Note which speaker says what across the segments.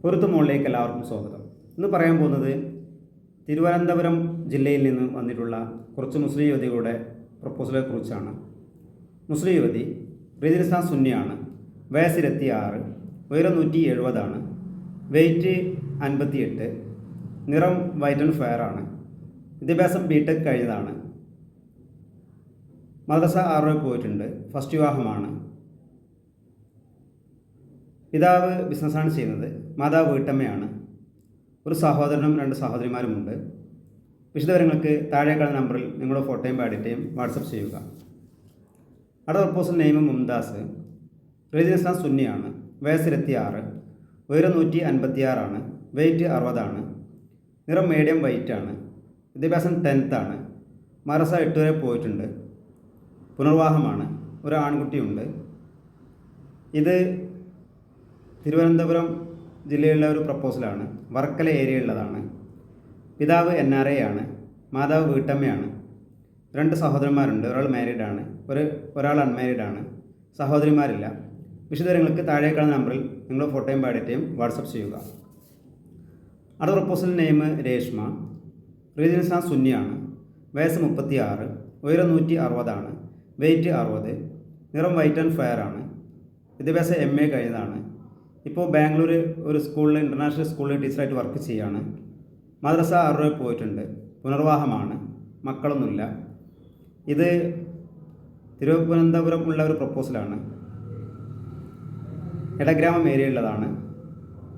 Speaker 1: പൊരുത്തു മുകളിലേക്ക് എല്ലാവർക്കും സ്വാഗതം. ഇന്ന് പറയാൻ പോകുന്നത് തിരുവനന്തപുരം ജില്ലയിൽ നിന്ന് വന്നിട്ടുള്ള കുറച്ച് മുസ്ലിം യുവതികളുടെ പ്രപ്പോസലെ കുറിച്ചാണ്. മുസ്ലിം യുവതി റിജിനിസാൻ സുന്നിയാണ്. വയസ്സ് 26, ഉയരം 170, വെയ്റ്റ് 58, നിറം വൈറ്റ് ആൻഡ് ഫെയർ ആണ്. വിദ്യാഭ്യാസം ബിടെക് കഴിഞ്ഞതാണ്. മദ്രസ 6 പോയിട്ടുണ്ട്. ഫസ്റ്റ് വിവാഹമാണ്. പിതാവ് ബിസിനസ്സാണ് ചെയ്യുന്നത്. മാതാവ് വീട്ടമ്മയാണ്. ഒരു സഹോദരനും 2 സഹോദരിമാരുമുണ്ട്. വിശദവിവരങ്ങൾക്ക് താഴെ കാണുന്ന നമ്പറിൽ നിങ്ങളുടെ ഫോട്ടോയും ബയോഡേറ്റയും വാട്സപ്പ് ചെയ്യുക. അടുത്ത പ്രപ്പോസൽ നെയിം മുംതാസ്. റിജിനിസാൻ സുന്നിയാണ്. വയസ്സ് 26, ഉയരം 156, വെയ്റ്റ് 60, നിറം മീഡിയം വൈറ്റ് ആണ്. വിദ്യാഭ്യാസം 10th ആണ്. മദ്രസ 8 വരെ പോയിട്ടുണ്ട്. പുനർവാഹമാണ്. ഒരു ആൺകുട്ടിയുണ്ട്. ഇത് തിരുവനന്തപുരം ജില്ലയിലുള്ള ഒരു പ്രപ്പോസലാണ്. വർക്കല ഏരിയയുള്ളതാണ്. പിതാവ് NRA ആണ്. മാതാവ് വീട്ടമ്മയാണ്. 2 സഹോദരന്മാരുണ്ട്. ഒരാൾ മാരീഡാണ്, ഒരാൾ അൺമാരീഡാണ്. സഹോദരിമാരില്ല. വിശദവിവരങ്ങൾക്ക് താഴെ കാണുന്ന നമ്പറിൽ നിങ്ങളുടെ ഫോട്ടോയും ബയോഡേറ്റയും വാട്സപ്പ് ചെയ്യുക. അടുത്ത പ്രപ്പോസൽ നെയിം രേഷ്മ. റിജിനിസാൻ സുന്നിയാണ്. വയസ്സ് 36, ഉയരം 160, വെയ്റ്റ് 60, നിറം വൈറ്റ് ആൻഡ് ഫെയർ ആണ്. വിദ്യാഭ്യാസം MA കഴിഞ്ഞതാണ്. ഇപ്പോൾ ബാംഗ്ലൂർ ഒരു സ്കൂളിൽ, ഇൻ്റർനാഷണൽ സ്കൂളിൽ ടീച്ചറായിട്ട് വർക്ക് ചെയ്യുകയാണ്. മദ്രസ 6 പോയിട്ടുണ്ട്. പുനർവാഹമാണ്. മക്കളൊന്നുമില്ല. ഇത് തിരുവനന്തപുരം ഉള്ള ഒരു പ്രപ്പോസലാണ്. എടഗ്രാമം ഏരിയയുള്ളതാണ്.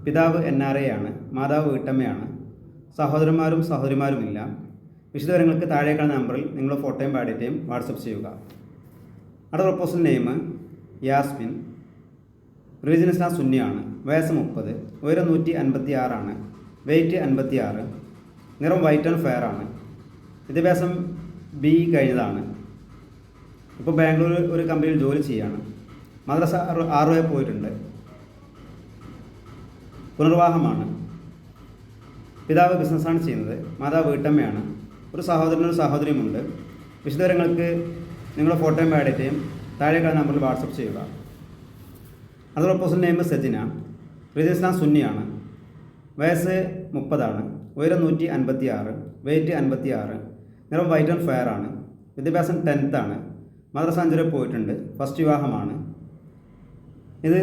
Speaker 1: പിതാവ് NRA ആണ്. മാതാവ് വീട്ടമ്മയാണ്. സഹോദരന്മാരും സഹോദരിമാരുമില്ല. വിശദവിവരങ്ങൾക്ക് താഴെ കാണുന്ന നമ്പറിൽ നിങ്ങളുടെ ഫോട്ടോയും ബയോഡേറ്റയും വാട്സപ്പ് ചെയ്യുക. അടുത്ത പ്രപ്പോസൽ നെയിം യാസ്മിൻ. റിജിനിസാൻ സുന്നിയാണ്. വയസ്സ് 30, ഉയരം 156, വെയ്റ്റ് 56, നിറം വൈറ്റ് ആൻഡ് ഫെയർ ആണ്. വിദ്യാഭ്യാസം BE കഴിഞ്ഞതാണ്. ഇപ്പോൾ ബാംഗ്ലൂർ ഒരു കമ്പനിയിൽ ജോലി ചെയ്യുകയാണ്. മദ്രസ 6 പോയിട്ടുണ്ട്. പുനർവാഹമാണ്. പിതാവ് ബിസിനസ്സാണ് ചെയ്യുന്നത്. മാതാവ് വീട്ടമ്മയാണ്. ഒരു സഹോദരനും ഒരു സഹോദരിയുമുണ്ട്. വിശദവിവരങ്ങൾക്ക് നിങ്ങളുടെ ഫോട്ടോയും ബയോഡേറ്റയും താഴെ കാണുന്ന നമ്പറിൽ വാട്സപ്പ് ചെയ്യുക. അത് പ്രപ്പോസൽ നെയിം സജിന. റിജിനിസാൻ സുന്നിയാണ്. വയസ്സ് 30, ഉയരം 156, വെയ്റ്റ് 56, നിറം വൈറ്റ് ആൻഡ് ഫെയർ ആണ്. വിദ്യാഭ്യാസം 10th ആണ്. മദ്രസ 5 വരെ പോയിട്ടുണ്ട്. ഫസ്റ്റ് വിവാഹമാണ്. ഇത്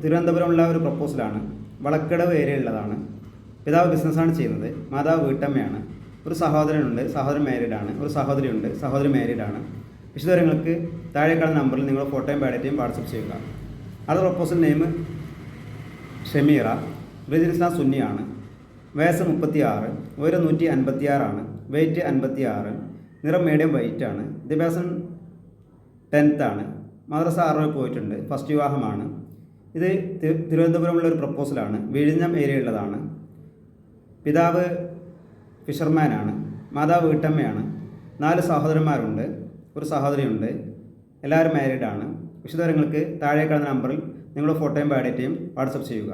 Speaker 1: തിരുവനന്തപുരമുള്ള ഒരു പ്രപ്പോസലാണ്. വളക്കടവ് ഏരിയയുള്ളതാണ്. പിതാവ് ബിസിനസ്സാണ് ചെയ്യുന്നത്. മാതാവ് വീട്ടമ്മയാണ്. ഒരു സഹോദരനുണ്ട്. സഹോദരൻ മാരീഡാണ്. ഒരു സഹോദരിയുണ്ട്. സഹോദരി മാരീഡാണ്. വിശദവിവരങ്ങൾക്ക് താഴെ കാണുന്ന നമ്പറിൽ നിങ്ങളുടെ ഫോട്ടോയും ബയോഡേറ്റയും വാട്സപ്പ് ചെയ്യുക. അടുത്ത പ്രപ്പോസൽ നെയിം ഷമീറ. റിജിനിസാൻ സുന്നിയാണ്. വയസ്സ് 36, ഉയരം 156, വെയ്റ്റ് 56, നിറം മീഡിയം വൈറ്റ് ആണ്. വിദ്യാഭ്യാസം 10th ആണ്. മദ്രസ 6 പോയിട്ടുണ്ട്. ഫസ്റ്റ് വിവാഹമാണ്. ഇത് തിരുവനന്തപുരമുള്ള ഒരു പ്രപ്പോസലാണ്. വിഴിഞ്ഞം ഏരിയയുള്ളതാണ്. പിതാവ് ഫിഷർമാനാണ്. മാതാവ് വീട്ടമ്മയാണ്. 4 സഹോദരന്മാരുണ്ട്. ഒരു സഹോദരിയുണ്ട്. എല്ലാവരും മാരീഡാണ്. വിശദവിവരങ്ങൾക്ക് താഴെ കാണുന്ന നമ്പറിൽ നിങ്ങളുടെ ഫോട്ടോയും ബയോഡേറ്റയും വാട്സപ്പ് ചെയ്യുക.